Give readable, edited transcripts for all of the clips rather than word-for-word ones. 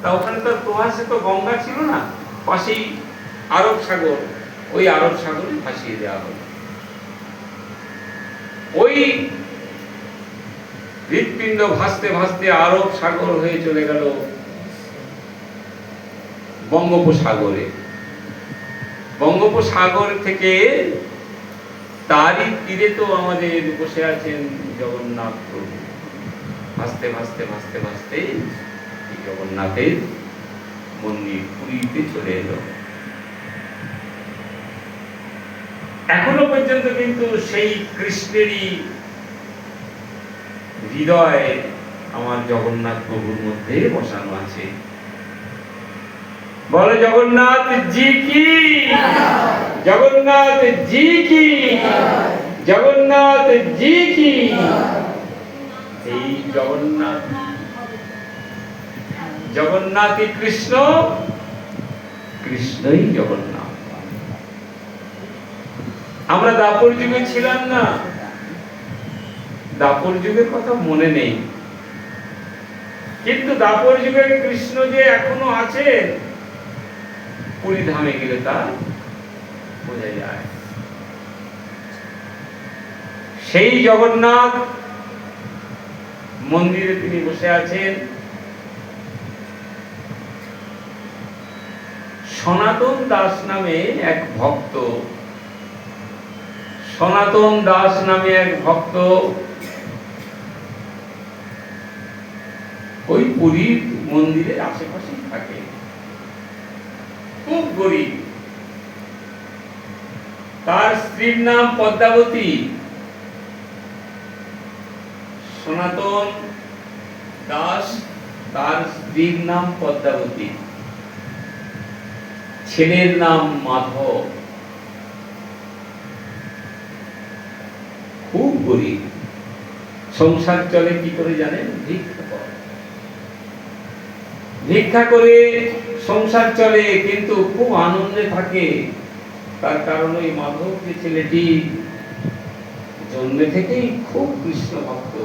তা ওখানে তো প্রভাসে তো গঙ্গা ছিল না, পাশেই আরব সাগর, ওই আরব সাগরে ভাসিয়ে দেওয়া হলো। ওই হৃৎপিণ্ড ভাসতে ভাসতে আরব সাগর হয়ে চলে গেল বঙ্গোপসাগরে। বঙ্গোপসাগর থেকে তারই তীরে তো আমাদের বসে আছেন জগন্নাথ প্রভু। ভাসতে ভাসতে ভাসতে ভাসতে জগন্নাথের মন্দির পুরীতে চলে এলো। এখনো পর্যন্ত কিন্তু সেই কৃষ্ণেরই হৃদয় আমার জগন্নাথ প্রভুর মধ্যে বসানো আছে। বলো জগন্নাথ জি কি, জগন্নাথ জি কি, জগন্নাথ জি কি। এই জগন্নাথ, জগন্নাথই কৃষ্ণ, কৃষ্ণই জগন্নাথ। আমরা দাপর যুগে ছিলাম না, দাপর যুগের কথা মনে নেই, কিন্তু দাপর যুগের কৃষ্ণ যে এখনো আছে পুরী ধামে গেলে তা বোঝা যায়। সেই জগন্নাথ মন্দিরে তিনি বসে আছেন। সনাতন দাস নামে এক ভক্ত, সনাতন দাস নামে এক ভক্ত ওই পুরীর মন্দিরের আশেপাশে থাকে, খুব গরিব। তার স্ত্রীর নাম পদ্মাবতী। সনাতন দাস, তার স্ত্রীর নাম পদ্মাবতী, ছেলের নাম মাধব। খুব গরিব। সংসার চলে কি করে জানেন? ভিক্ষা করে, ভিক্ষা করে সংসার চলে, কিন্তু খুব আনন্দে থাকে। তার কারণ ওই মাধব যে ছেলেটি জন্মে থেকেই খুব কৃষ্ণ ভক্ত,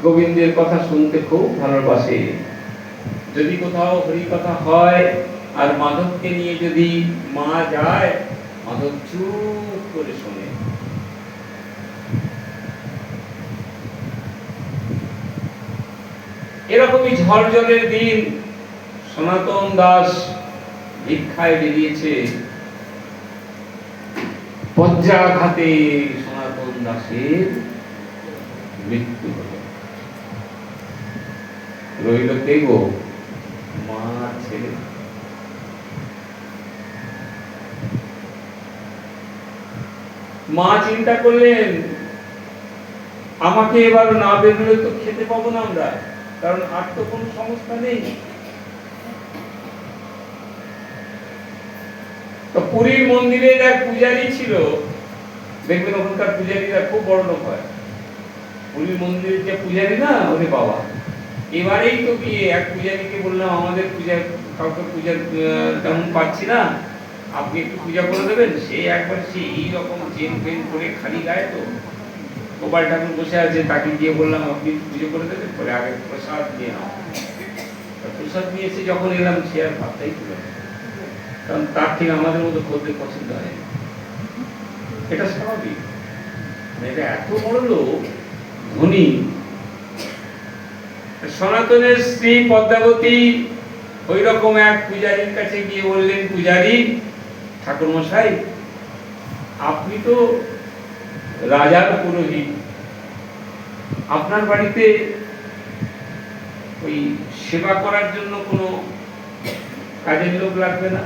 গোবিন্দের কথা শুনতে খুব ভালোবাসে। যদি কোথাও হরি কথা হয় আর মাধবকে নিয়ে যদি মা যায়, মাধব চুপ করে শোনে। এরকমই ঝড় জলের দিন সনাতন দাস ভিক্ষায় বেরিয়েছে। বজ্রাঘাতে সনাতন দাসের মৃত্যু হল। রইল কে গো? মা ছেলে। মা চিন্তা করলেন, আমাকে এবার না বেরোলে তো খেতে পাবো না আমরা, কারণ আর তো কোনো সংস্থা নেই। তো পুরীর মন্দিরের এক পূজারী ছিল, দেখবেন ওখানকার পূজারীরা খুব বড় লোক হয়। পুরীর মন্দিরের যে পূজারী না, ওরে বাবা, এবারেই তো গিয়ে এক পূজারীকে বললাম, আমাদের পূজা কাউকে পূজা তেমন পাচ্ছি না, আপনি একটু পূজা করে দেবেন। সে একবার সে এইরকম চেন পেন করে খালি গায়ে, তো গোপাল ঠাকুর বসে আছে, তাকে গিয়ে বললাম আপনি পুজো করে দেবেন, পরে আগে প্রসাদ নিয়ে নাও। প্রসাদ নিয়ে এসে যখন এলাম, সে আর ভাবতেই ছিল, কারণ তার ঠিক আমাদের মতো করতে পছন্দ হয়। এটা স্বাভাবিক, এটা এত বড় লোক, ধনী। সনাতনের স্ত্রী পদ্মাবতী ওই রকম এক পূজারীর কাছে গিয়ে বললেন, পূজারী ঠাকুর মশাই, আপনি তো রাজার পুরোহিত, আপনার বাড়িতে ওই সেবা করার জন্য কোনো কাজের লোক লাগবে না?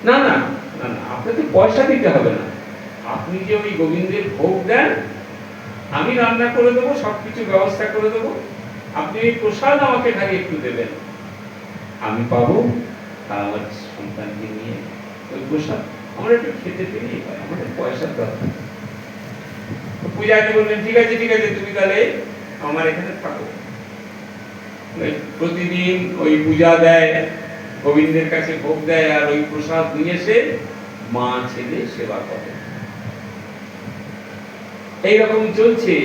না না না না, আপনাকে পয়সা দিতে হবে না, আপনি যে ওই গোবিন্দের ভোগ দেন, আমি রান্না করে দেবো, সবকিছু ব্যবস্থা করে দেবো, আপনি এই প্রসাদ আমাকে খালি একটু দেবেন, আমি পাবো, আর আমার সন্তানকে নিয়ে ওই প্রসাদ আমরা একটু খেতে পেলেই হয়, আমাদের পয়সার দরকার। পূজারী বললেন, ঠিক আছে ঠিক আছে, তুমি তাহলে আমার এখানে থাকো। প্রতিদিন ওই পূজা দেয়, গোবিন্দের কাছে ভোগ দেয়, আর ওই প্রসাদ নিয়ে এসে মা ছেলে সেবা করে। এইরকম চলছে।